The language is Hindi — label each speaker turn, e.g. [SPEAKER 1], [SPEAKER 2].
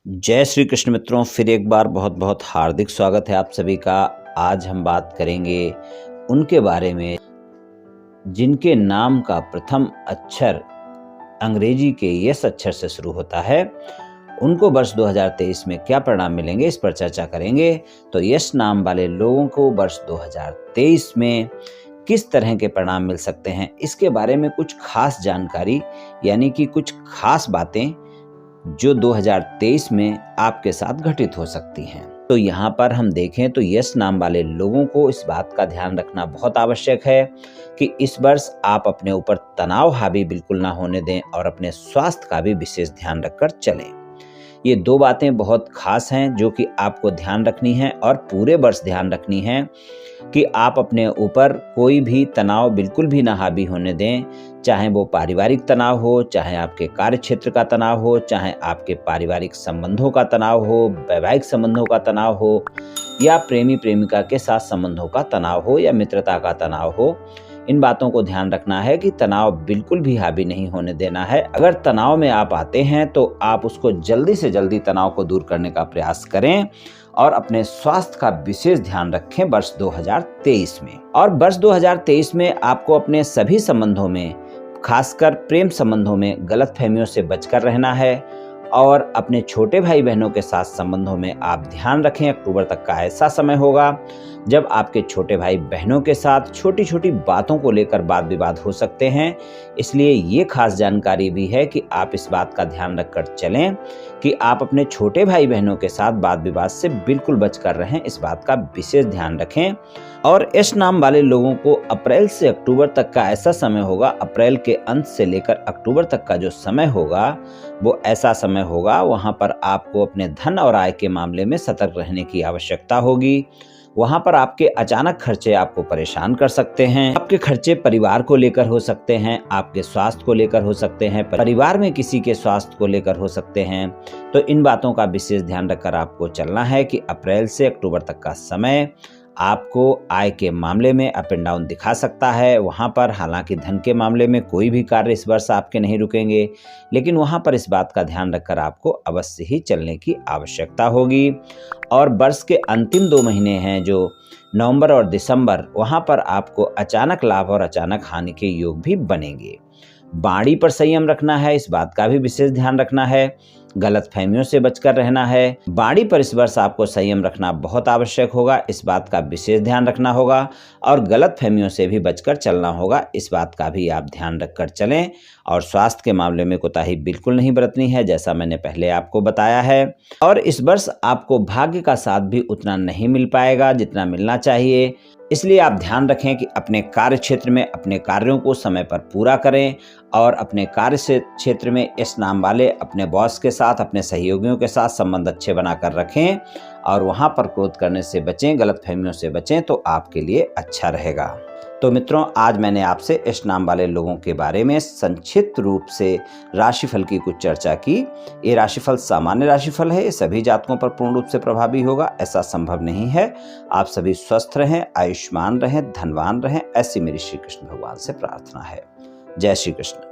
[SPEAKER 1] जय श्री कृष्ण मित्रों, फिर एक बार बहुत बहुत हार्दिक स्वागत है आप सभी का। आज हम बात करेंगे उनके बारे में जिनके नाम का प्रथम अक्षर अंग्रेजी के यस अक्षर से शुरू होता है। उनको वर्ष 2023 में क्या परिणाम मिलेंगे, इस पर चर्चा करेंगे। तो यश नाम वाले लोगों को वर्ष 2023 में किस तरह के परिणाम मिल सकते हैं, इसके बारे में कुछ खास जानकारी यानी कि कुछ खास बातें जो 2023 में आपके साथ घटित हो सकती हैं। तो यहाँ पर हम देखें तो यश नाम वाले लोगों को इस बात का ध्यान रखना बहुत आवश्यक है कि इस वर्ष आप अपने ऊपर तनाव हावी बिल्कुल ना होने दें और अपने स्वास्थ्य का भी विशेष ध्यान रखकर चलें। ये दो बातें बहुत खास हैं जो कि आपको ध्यान रखनी है और पूरे वर्ष ध्यान रखनी है कि आप अपने ऊपर कोई भी तनाव बिल्कुल भी ना हावी होने दें, चाहे वो पारिवारिक तनाव हो, चाहे आपके कार्य क्षेत्र का तनाव हो, चाहे आपके पारिवारिक संबंधों का तनाव हो, वैवाहिक संबंधों का तनाव हो, या प्रेमी प्रेमिका के साथ संबंधों का तनाव हो, या मित्रता का तनाव हो। इन बातों को ध्यान रखना है कि तनाव बिल्कुल भी हावी नहीं होने देना है। अगर तनाव में आप आते हैं तो आप उसको जल्दी से जल्दी तनाव को दूर करने का प्रयास करें और अपने स्वास्थ्य का विशेष ध्यान रखें वर्ष 2023 में। और वर्ष 2023 में आपको अपने सभी संबंधों में, खासकर प्रेम संबंधों में, गलतफहमियों से बचकर रहना है और अपने छोटे भाई बहनों के साथ संबंधों में आप ध्यान रखें। अक्टूबर तक का ऐसा समय होगा जब आपके छोटे भाई बहनों के साथ छोटी छोटी बातों को लेकर वाद विवाद हो सकते हैं। इसलिए ये खास जानकारी भी है कि आप इस बात का ध्यान रखकर चलें कि आप अपने छोटे भाई बहनों के साथ वाद विवाद से बिल्कुल बचकर रहें। इस बात का विशेष ध्यान रखें। और यश नाम वाले लोगों को अप्रैल से अक्टूबर तक का ऐसा समय होगा, अप्रैल के अंत से लेकर अक्टूबर तक का जो समय होगा वो ऐसा समय होगा वहां पर आपको अपने धन और आय के मामले में सतर्क रहने की आवश्यकता होगी। वहां पर आपके अचानक खर्चे आपको परेशान कर सकते हैं। आपके खर्चे परिवार को लेकर हो सकते हैं, आपके स्वास्थ्य को लेकर हो सकते हैं, परिवार में किसी के स्वास्थ्य को लेकर हो सकते हैं। तो इन बातों का विशेष ध्यान रखकर आपको चलना है कि अप्रैल से अक्टूबर तक का समय आपको आय के मामले में अप एंड डाउन दिखा सकता है। वहाँ पर हालांकि धन के मामले में कोई भी कार्य इस वर्ष आपके नहीं रुकेंगे, लेकिन वहाँ पर इस बात का ध्यान रखकर आपको अवश्य ही चलने की आवश्यकता होगी। और वर्ष के अंतिम 2 महीने हैं जो नवंबर और दिसंबर, वहाँ पर आपको अचानक लाभ और अचानक हानि के योग भी बनेंगे। वाणी पर संयम रखना है, इस बात का भी विशेष ध्यान रखना है। गलत फहमियों से बचकर रहना है। वाणी पर इस वर्ष आपको संयम रखना बहुत आवश्यक होगा, इस बात का विशेष ध्यान रखना होगा। और गलत फहमियों से भी बचकर चलना होगा, इस बात का भी आप ध्यान रखकर चलें। और स्वास्थ्य के मामले में कोताही बिल्कुल नहीं बरतनी है, जैसा मैंने पहले आपको बताया है। और इस वर्ष आपको भाग्य का साथ भी उतना नहीं मिल पाएगा जितना मिलना चाहिए। इसलिए आप ध्यान रखें कि अपने कार्य क्षेत्र में अपने कार्यों को समय पर पूरा करें और अपने कार्य से क्षेत्र में इस नाम वाले अपने बॉस के साथ, अपने सहयोगियों के साथ संबंध अच्छे बनाकर रखें और वहां पर क्रोध करने से बचें, गलतफहमियों से बचें, तो आपके लिए अच्छा रहेगा। तो मित्रों, आज मैंने आपसे इस नाम वाले लोगों के बारे में संक्षिप्त रूप से राशिफल की कुछ चर्चा की। ये राशिफल सामान्य राशिफल है, ये सभी जातकों पर पूर्ण रूप से प्रभावी होगा ऐसा संभव नहीं है। आप सभी स्वस्थ रहें, आयुष्मान रहें, धनवान रहें, ऐसी मेरी श्री कृष्ण भगवान से प्रार्थना है। जय श्री कृष्ण।